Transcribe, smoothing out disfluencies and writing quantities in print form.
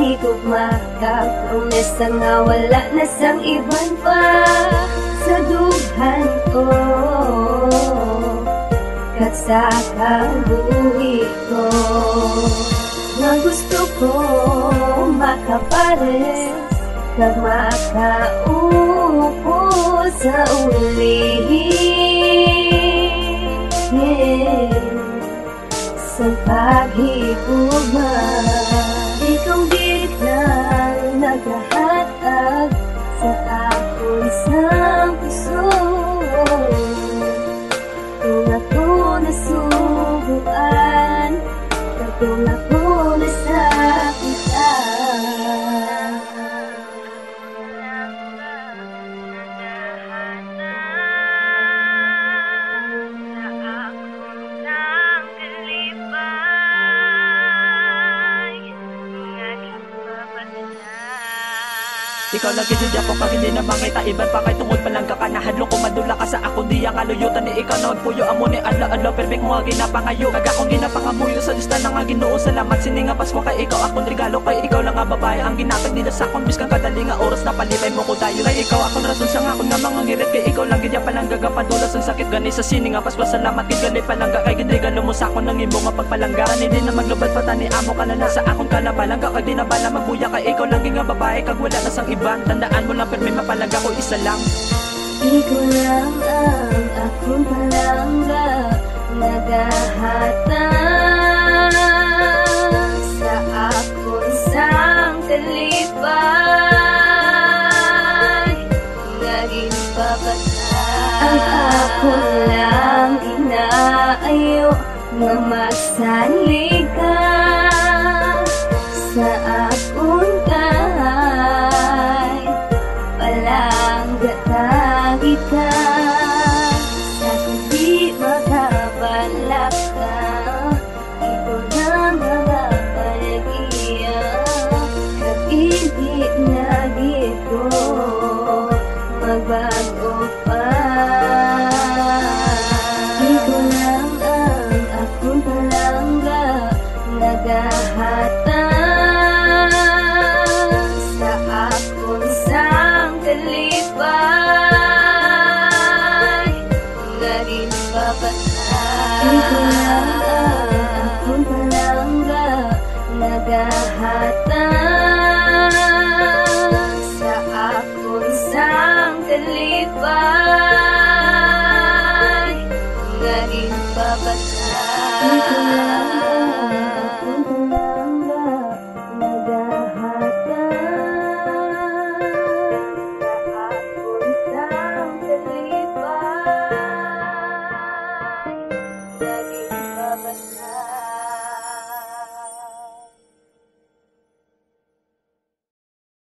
Higugmakap kung nasa nga wala na sang iban pa sa dughan ko kat sa kabuhi ko nga gusto ko makapares kag makaupo sa ulihin sa paghigugma. Ikaw di na naghahatag sa akong isang puso kung ako nasubuan kung ako nasakitan. Ikaw lagi dyan ako kag hindi na mangita iban pa kay tungod pa lang kakanahan ko madula ka sa ako di ang aluyutan ni ikaw na puyo amo ni adlaw perfect mo ginapangayo kag akong ginapangamuyo sa lista na nga Ginoo salamat sininga Pasko kay ikaw akong regalo kay ikaw lang nga babae ang ginatag nila sa akong biskang kadali nga oras na palibay mo ko tayo kay ikaw akong rason sa akong nga mga ngirit kay ikaw lang gid pa lang gagapadulas ang sakit gani sa sininga Pasko salamat gid gali pa lang kay gid regalo mo sa akong nang imo nga pagpalangga hindi na maglubad pa tani amo ka na sa akong kalabalangga kag di na bala magbuya kay ikaw lang nga babae kag wala na sang iba tandaan mo lang pero may mapalaga ko isa lang. Ikaw lang ang akong palangga nagahatag sa akong sang kalipay naging papatay. Ang ako lang inaayo na magsalig ka sa akong palangga kita sa hindi makabalak ka ito lang nakapalagiya kag hindi na dito magbago pa. Ito lang ang akong palangga nagahatag sa akong sang kalipay naging papatay. Ito lang ang akong palangga nagahatag sa akong sang kalipay naging papatay. Ito lang